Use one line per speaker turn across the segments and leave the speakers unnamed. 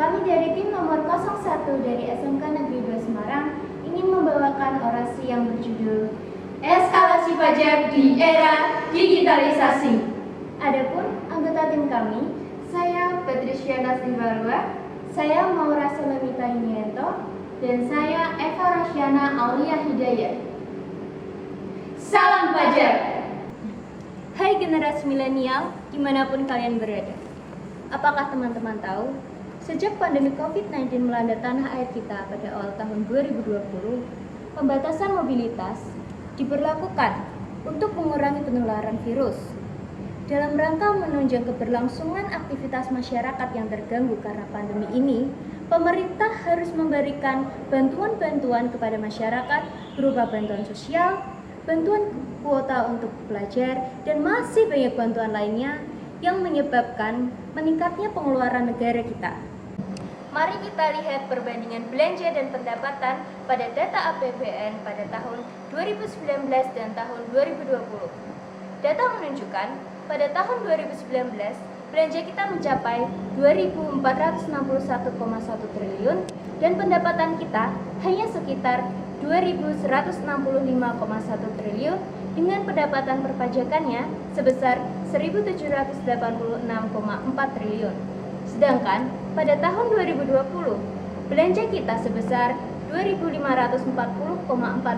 Kami dari tim nomor 01 dari SMK Negeri 2 Semarang ingin membawakan orasi yang berjudul Eskalasi Pajak di Era Digitalisasi. Adapun anggota tim kami, saya Patricia Dibarua, saya Maura Solemita Iniento, dan saya Eva Rasyana Aulia Hidayat. Salam pajak! Hai generasi milenial, dimanapun kalian berada. Apakah teman-teman tahu, sejak pandemi COVID-19 melanda tanah air kita pada awal tahun 2020, pembatasan mobilitas diberlakukan untuk mengurangi penularan virus. Dalam rangka menunjang keberlangsungan aktivitas masyarakat yang terganggu karena pandemi ini, pemerintah harus memberikan bantuan-bantuan kepada masyarakat berupa bantuan sosial, bantuan kuota untuk pelajar, dan masih banyak bantuan lainnya yang menyebabkan meningkatnya pengeluaran negara kita. Mari kita lihat perbandingan belanja dan pendapatan pada data APBN pada tahun 2019 dan tahun 2020. Data menunjukkan pada tahun 2019 belanja kita mencapai 2.461,1 triliun dan pendapatan kita hanya sekitar 2.165,1 triliun dengan pendapatan perpajakannya sebesar 1.786,4 triliun. Sedangkan pada tahun 2020, belanja kita sebesar 2.540,4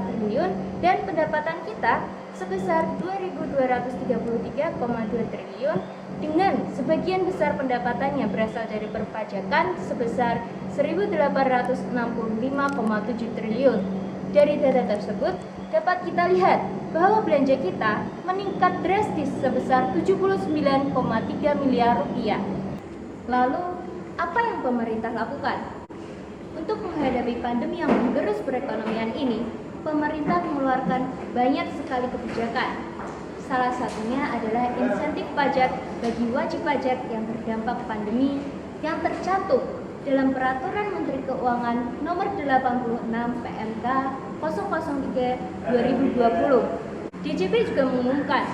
triliun dan pendapatan kita sebesar 2.233,2 triliun dengan sebagian besar pendapatannya berasal dari perpajakan sebesar 1.865,7 triliun. Dari data tersebut, dapat kita lihat bahwa belanja kita meningkat drastis sebesar 79,3 miliar rupiah. Lalu, apa yang pemerintah lakukan? Untuk menghadapi pandemi yang menggerus perekonomian ini, pemerintah mengeluarkan banyak sekali kebijakan. Salah satunya adalah insentif pajak bagi wajib pajak yang terdampak pandemi yang tercantum dalam Peraturan Menteri Keuangan Nomor 86 PMK 003/2020. DJP juga mengumumkan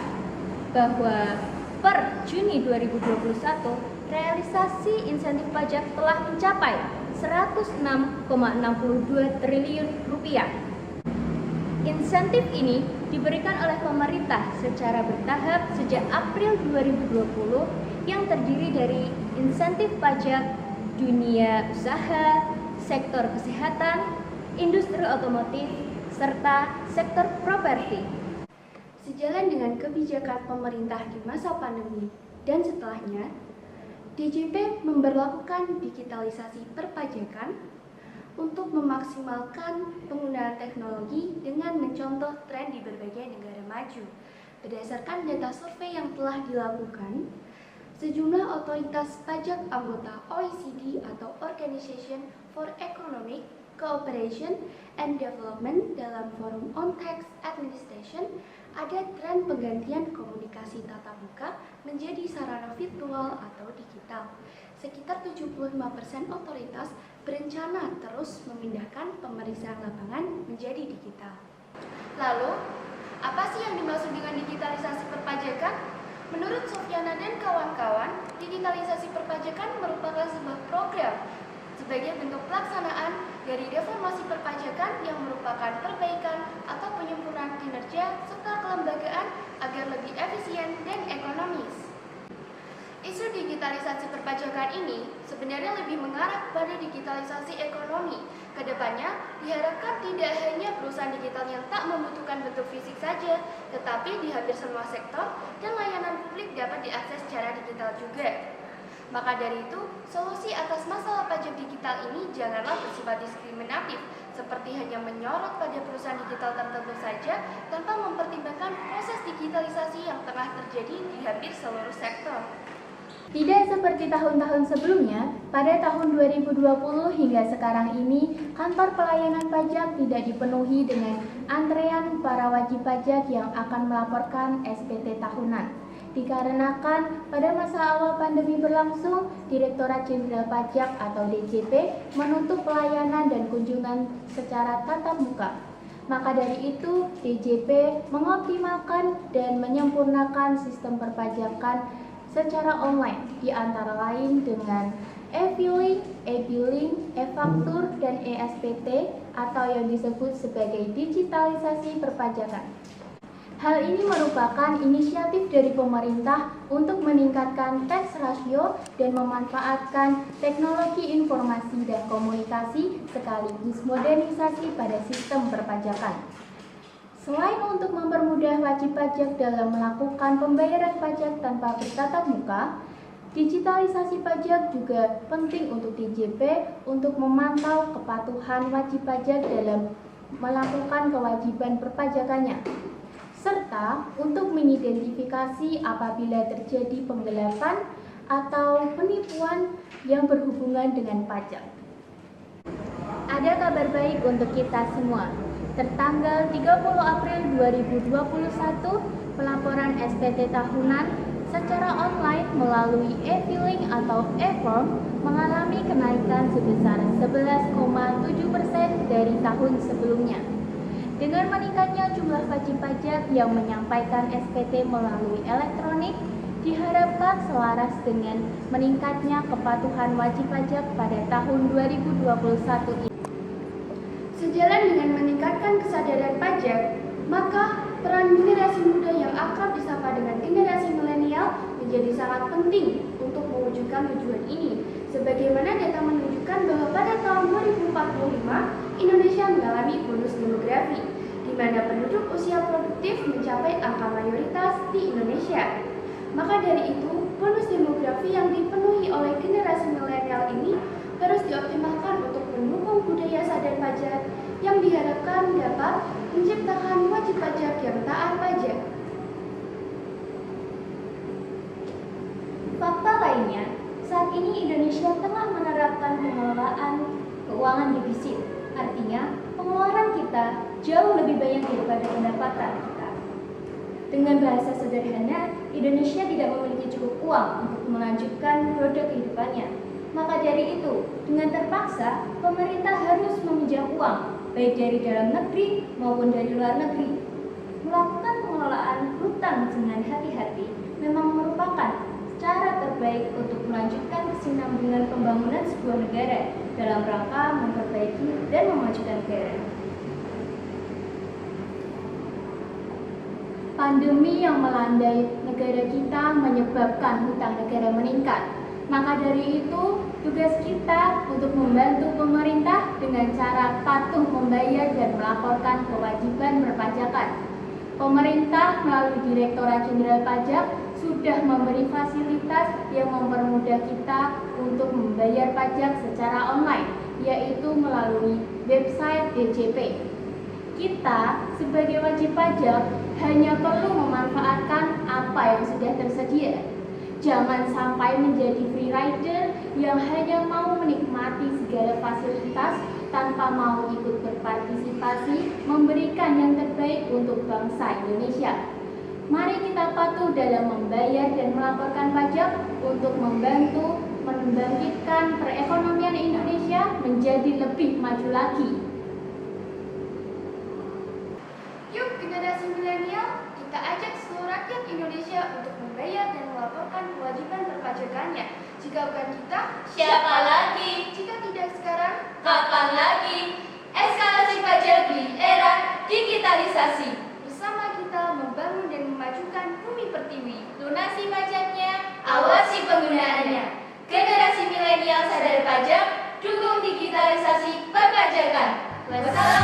bahwa per Juni 2021, realisasi insentif pajak telah mencapai 106,62 triliun rupiah. Insentif ini diberikan oleh pemerintah secara bertahap sejak April 2020 yang terdiri dari insentif pajak dunia usaha, sektor kesehatan, industri otomotif, serta sektor properti. Sejalan dengan kebijakan pemerintah di masa pandemi dan setelahnya, DJP memberlakukan digitalisasi perpajakan untuk memaksimalkan penggunaan teknologi dengan mencontoh tren di berbagai negara maju. Berdasarkan data survei yang telah dilakukan, sejumlah otoritas pajak anggota OECD atau Organization for Economic Cooperation and Development dalam forum on-tax administration ada tren penggantian komunikasi tatap muka menjadi sarana virtual atau digital. Sekitar 75% otoritas berencana terus memindahkan pemeriksaan lapangan menjadi digital. Lalu, apa sih yang dimaksud dengan digitalisasi perpajakan? Menurut Sofiana dan kawan-kawan, digitalisasi perpajakan merupakan sebuah program sebagai bentuk pelaksanaan dari reformasi perpajakan yang merupakan perbaikan atau penyempurnaan kinerja serta kelembagaan agar lebih efisien dan ekonomis. Isu digitalisasi perpajakan ini sebenarnya lebih mengarah pada digitalisasi ekonomi. Kedepannya diharapkan tidak hanya perusahaan digital yang tak membutuhkan bentuk fisik saja, tetapi di hampir semua sektor dan layanan publik dapat diakses secara digital juga. Maka dari itu, solusi atas masalah pajak digital ini janganlah bersifat diskriminatif, seperti hanya menyorot pada perusahaan digital tertentu saja tanpa mempertimbangkan proses digitalisasi yang tengah terjadi di hampir seluruh sektor. Tidak seperti tahun-tahun sebelumnya, pada tahun 2020 hingga sekarang ini, kantor pelayanan pajak tidak dipenuhi dengan antrean para wajib pajak yang akan melaporkan SPT tahunan. Dikarenakan pada masa awal pandemi berlangsung, Direktorat Jenderal Pajak atau DJP menutup pelayanan dan kunjungan secara tatap muka. Maka dari itu, DJP mengoptimalkan dan menyempurnakan sistem perpajakan secara online, di antara lain dengan e-filing, e-billing, e-faktur, dan e-SPT atau yang disebut sebagai digitalisasi perpajakan. Hal ini merupakan inisiatif dari pemerintah untuk meningkatkan tax ratio dan memanfaatkan teknologi informasi dan komunikasi sekaligus modernisasi pada sistem perpajakan. Selain untuk mempermudah wajib pajak dalam melakukan pembayaran pajak tanpa bertatap muka, digitalisasi pajak juga penting untuk DJP untuk memantau kepatuhan wajib pajak dalam melakukan kewajiban perpajakannya, serta untuk mengidentifikasi apabila terjadi penggelapan atau penipuan yang berhubungan dengan pajak. Ada kabar baik untuk kita semua. Tertanggal 30 April 2021, pelaporan SPT tahunan secara online melalui e-filing atau e-form mengalami kenaikan sebesar 11,7% dari tahun sebelumnya. Dengan meningkatnya jumlah wajib pajak yang menyampaikan SPT melalui elektronik, diharapkan selaras dengan meningkatnya kepatuhan wajib pajak pada tahun 2021 ini.
Sejalan dengan meningkatkan kesadaran pajak, maka peran generasi muda yang akrab disapa dengan generasi milenial menjadi sangat penting untuk mewujudkan tujuan ini. Sebagaimana data menunjukkan bahwa pada tahun 2045, Indonesia mengalami bonus demografi, di mana penduduk usia produktif mencapai angka mayoritas di Indonesia. Maka dari itu, bonus demografi yang dipenuhi oleh generasi milenial ini harus dioptimalkan untuk mendukung budaya sadar pajak yang diharapkan dapat menciptakan wajib pajak yang taat pajak.
Fakta lainnya, saat ini Indonesia tengah menerapkan pengelolaan keuangan defisit. Artinya, pengeluaran kita jauh lebih banyak daripada pendapatan kita. Dengan bahasa sederhana, Indonesia tidak memiliki cukup uang untuk melanjutkan roda kehidupannya. Maka dari itu, dengan terpaksa, pemerintah harus meminjam uang, baik dari dalam negeri maupun dari luar negeri. Melakukan pengelolaan hutang dengan hati-hati memang merupakan cara terbaik untuk melanjutkan kesinambungan pembangunan sebuah negara dalam rangka memperbaiki dan memajukan negara. Pandemi yang melandai negara kita menyebabkan hutang negara meningkat. Maka dari itu, tugas kita untuk membantu pemerintah dengan cara patuh membayar dan melaporkan kewajiban perpajakan. Pemerintah melalui Direktorat Jenderal Pajak sudah memberi fasilitas yang mempermudah kita untuk membayar pajak secara online, yaitu melalui website DJP. Kita sebagai wajib pajak hanya perlu memanfaatkan apa yang sudah tersedia. Jangan sampai menjadi free rider yang hanya mau menikmati segala fasilitas tanpa mau ikut berpartisipasi memberikan yang terbaik untuk bangsa Indonesia. Mari kita patuh dalam membayar dan melaporkan pajak untuk membantu membangkitkan perekonomian Indonesia menjadi lebih maju lagi.
Yuk generasi milenial, kita ajak seluruh rakyat Indonesia untuk membayar dan melaporkan kewajiban perpajakannya. Jika bukan kita,
Siapa lagi?
Jika tidak sekarang,
Kapan lagi? Eskalasi pajak di era digitalisasi.
bersama kita membangun dan memajukan bumi pertiwi.
Lunasi pajaknya, awasi penggunaannya. Generasi milenial sadar pajak, dukung digitalisasi perpajakan. Wassalamualaikum.